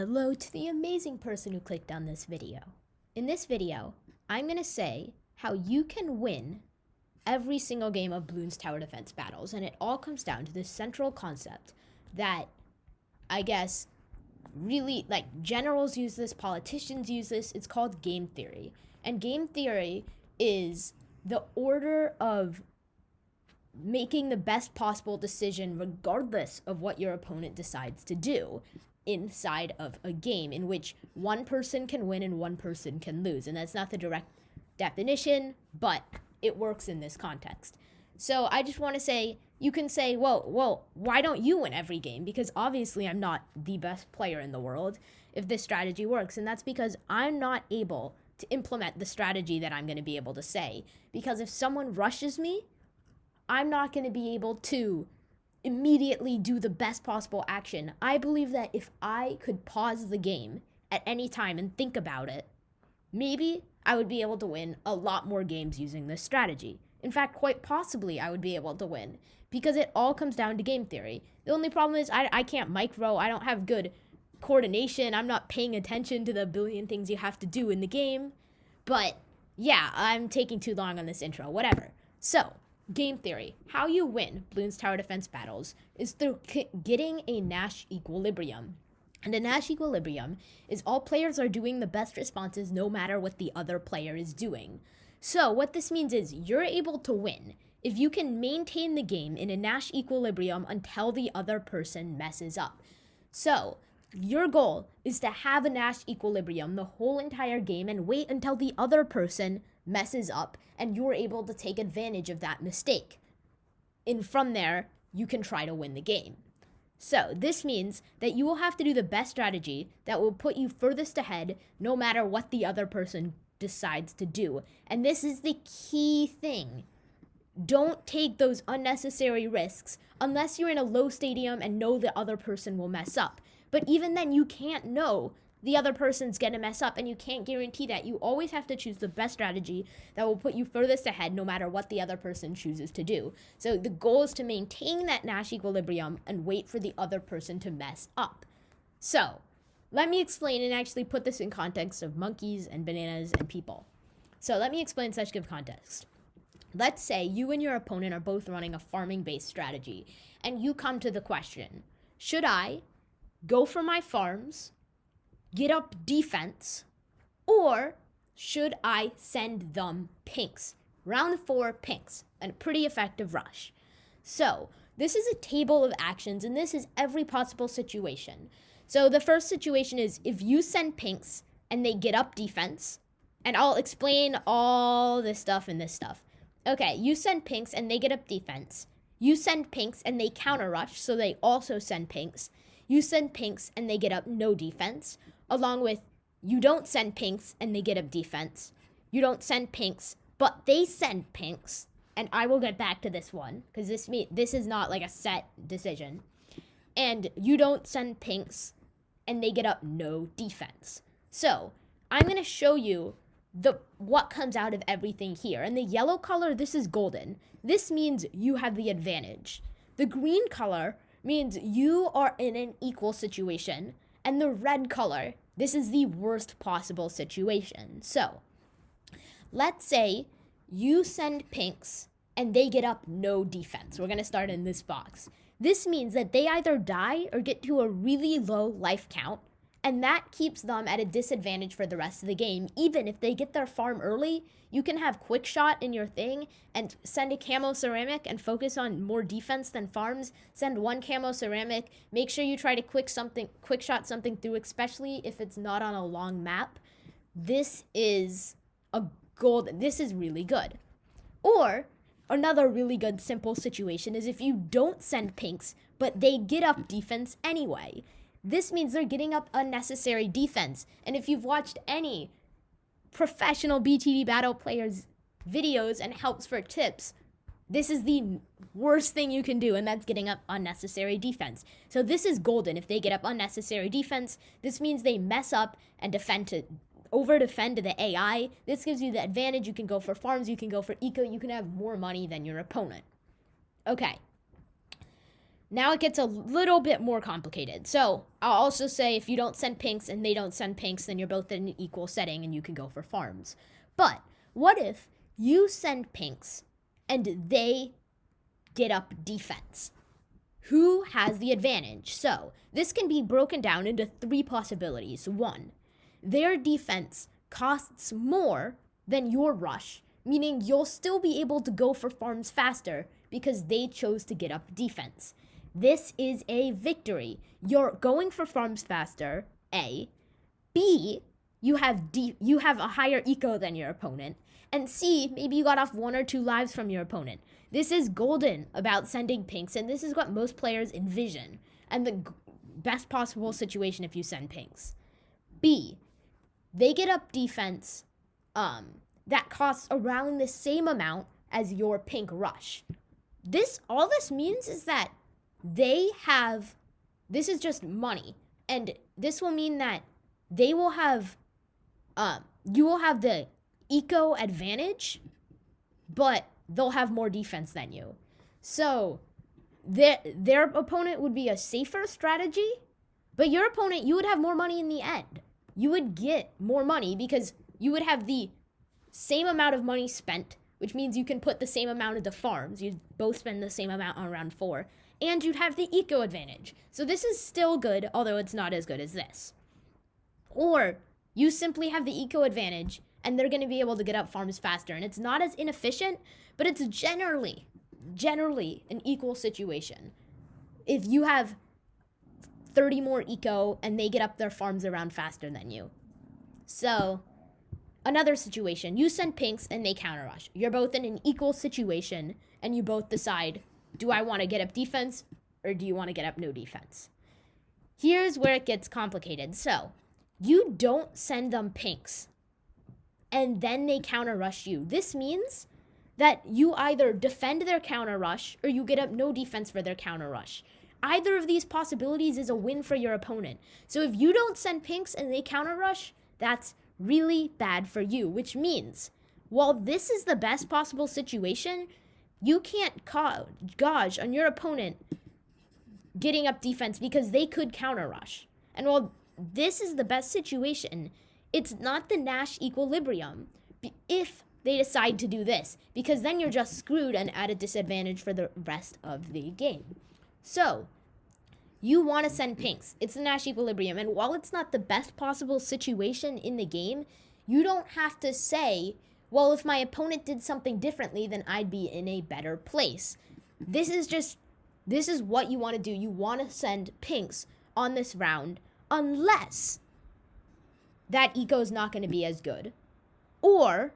Hello to the amazing person who clicked on this video. In this video, I'm going to say how you can win every single game of Bloons Tower Defense Battles, and it all comes down to this central concept that I guess really, generals use this, politicians use this. It's called game theory. And game theory is the order of making the best possible decision regardless of what your opponent decides to do inside of a game in which one person can win and one person can lose. And that's not the direct definition, but it works in this context. So I just want to say, you can say, well, why don't you win every game? Because obviously I'm not the best player in the world if this strategy works. And that's because I'm not able to implement the strategy that I'm going to be able to say. Because if someone rushes me, I'm not going to be able to immediately do the best possible action. I believe that if I could pause the game at any time and think about it, maybe I would be able to win a lot more games using this strategy. In fact, quite possibly I would be able to win because it all comes down to game theory. The only problem is I can't micro. I don't have good coordination. I'm not paying attention to the billion things you have to do in the game. But yeah, I'm taking too long on this intro. Whatever. So, game theory. How you win Bloons Tower Defense Battles is through getting a Nash equilibrium. And a Nash equilibrium is all players are doing the best responses no matter what the other player is doing. So what this means is you're able to win if you can maintain the game in a Nash equilibrium until the other person messes up. So your goal is to have a Nash equilibrium the whole entire game and wait until the other person messes up and you're able to take advantage of that mistake. And from there, you can try to win the game. So this means that you will have to do the best strategy that will put you furthest ahead no matter what the other person decides to do. And this is the key thing. Don't take those unnecessary risks unless you're in a low stadium and know the other person will mess up. But even then, you can't know the other person's gonna mess up, and you can't guarantee that. You always have to choose the best strategy that will put you furthest ahead no matter what the other person chooses to do. So the goal is to maintain that Nash equilibrium and wait for the other person to mess up. So let me explain and actually put this in context of monkeys and bananas and people. So let me explain such good context. Let's say you and your opponent are both running a farming-based strategy, and you come to the question, should I go for my farms, get up defense, or should I send them pinks? Round 4 pinks, and a pretty effective rush. So this is a table of actions, and this is every possible situation. So the first situation is if you send pinks and they get up defense, and I'll explain all this stuff and this stuff. Okay, you send pinks and they get up defense. You send pinks and they counter rush, so they also send pinks. You send pinks and they get up no defense, along with you don't send pinks and they get up defense. You don't send pinks, but they send pinks. And I will get back to this one, because this is not like a set decision. And you don't send pinks and they get up no defense. So I'm going to show you what comes out of everything here. And the yellow color, this is golden. This means you have the advantage. The green color means you are in an equal situation. And the red color, this is the worst possible situation. So let's say you send pinks and they get up no defense. We're going to start in this box. This means that they either die or get to a really low life count, and that keeps them at a disadvantage for the rest of the game. Even if they get their farm early, you can have quick shot in your thing and send a camo ceramic and focus on more defense than farms. Send one camo ceramic. Make sure you try to quick shot something through, especially if it's not on a long map. This is really good. Or another really good simple situation is if you don't send pinks, but they get up defense anyway. This means they're getting up unnecessary defense. And if you've watched any professional BTD battle players' videos and helps for tips, this is the worst thing you can do, and that's getting up unnecessary defense. So this is golden. If they get up unnecessary defense, this means they mess up and over-defend to the AI. This gives you the advantage. You can go for farms, you can go for eco, you can have more money than your opponent. Okay. Now it gets a little bit more complicated. So I'll also say if you don't send pinks and they don't send pinks, then you're both in an equal setting and you can go for farms. But what if you send pinks and they get up defense? Who has the advantage? So this can be broken down into 3 possibilities. 1, their defense costs more than your rush, meaning you'll still be able to go for farms faster because they chose to get up defense. This is a victory. You're going for farms faster, A. B, you have a higher eco than your opponent. And C, maybe you got off 1 or 2 lives from your opponent. This is golden about sending pinks, and this is what most players envision, and the best possible situation if you send pinks. B, they get up defense that costs around the same amount as your pink rush. All this means is that this is just money, and this will mean that they will have, you will have the eco advantage, but they'll have more defense than you. So their opponent would be a safer strategy, but your opponent, you would have more money in the end. You would get more money because you would have the same amount of money spent, which means you can put the same amount into farms. You'd both spend the same amount on round 4, and you'd have the eco advantage. So this is still good, although it's not as good as this. Or you simply have the eco advantage, and they're going to be able to get up farms faster. And it's not as inefficient, but it's generally an equal situation. If you have 30 more eco and they get up their farms around faster than you. So another situation, you send pinks and they counter rush. You're both in an equal situation and you both decide, do I want to get up defense or do you want to get up no defense? Here's where it gets complicated. So you don't send them pinks and then they counter rush you. This means that you either defend their counter rush or you get up no defense for their counter rush. Either of these possibilities is a win for your opponent. So if you don't send pinks and they counter rush, that's really bad for you, which means while this is the best possible situation, you can't gauge on your opponent getting up defense because they could counter rush. And while this is the best situation, it's not the Nash equilibrium if they decide to do this, because then you're just screwed and at a disadvantage for the rest of the game. So you want to send pinks. It's the Nash equilibrium. And while it's not the best possible situation in the game, you don't have to say, well, if my opponent did something differently, then I'd be in a better place. This is what you want to do. You want to send pinks on this round unless that eco is not going to be as good, or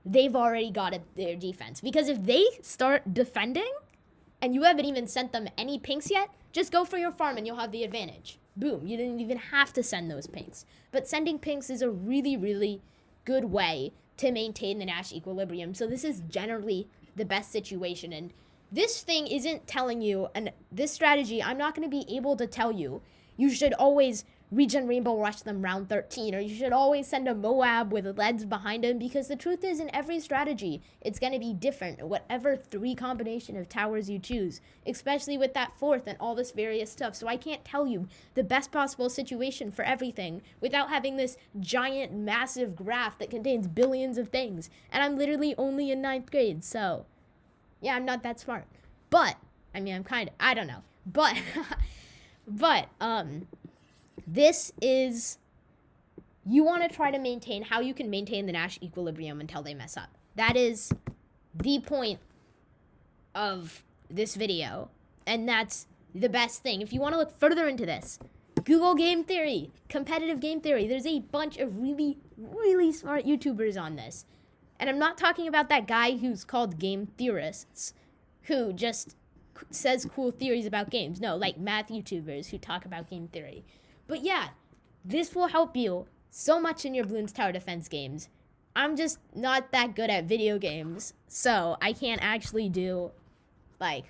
they've already got their defense. Because if they start defending and you haven't even sent them any pinks yet, just go for your farm and you'll have the advantage. Boom, you didn't even have to send those pinks. But sending pinks is a really, really good way to maintain the Nash equilibrium. So this is generally the best situation. And this thing isn't telling you, and this strategy, I'm not going to be able to tell you, you should always regen rainbow rush them round 13, or you should always send a Moab with leads behind him, because the truth is, in every strategy, it's going to be different, whatever 3 combination of towers you choose, especially with that 4th and all this various stuff. So I can't tell you the best possible situation for everything without having this giant, massive graph that contains billions of things, and I'm literally only in 9th grade, so yeah, I'm not that smart. But, I mean, I don't know, but, this is, you want to try to maintain how you can maintain the Nash equilibrium until they mess up. That is the point of this video, and that's the best thing. If you want to look further into this, Google game theory, competitive game theory. There's a bunch of really, really smart YouTubers on this. And I'm not talking about that guy who's called Game Theorists, who just says cool theories about games. No, like math YouTubers who talk about game theory. But yeah, this will help you so much in your Bloons Tower Defense games. I'm just not that good at video games, so I can't actually do, like,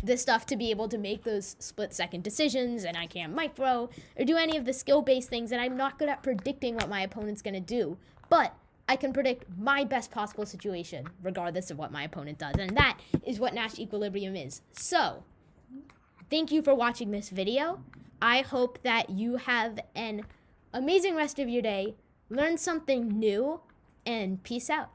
this stuff to be able to make those split-second decisions, and I can't micro or do any of the skill-based things, and I'm not good at predicting what my opponent's going to do. But I can predict my best possible situation, regardless of what my opponent does, and that is what Nash equilibrium is. So Thank you for watching this video. I hope that you have an amazing rest of your day, learn something new, and peace out.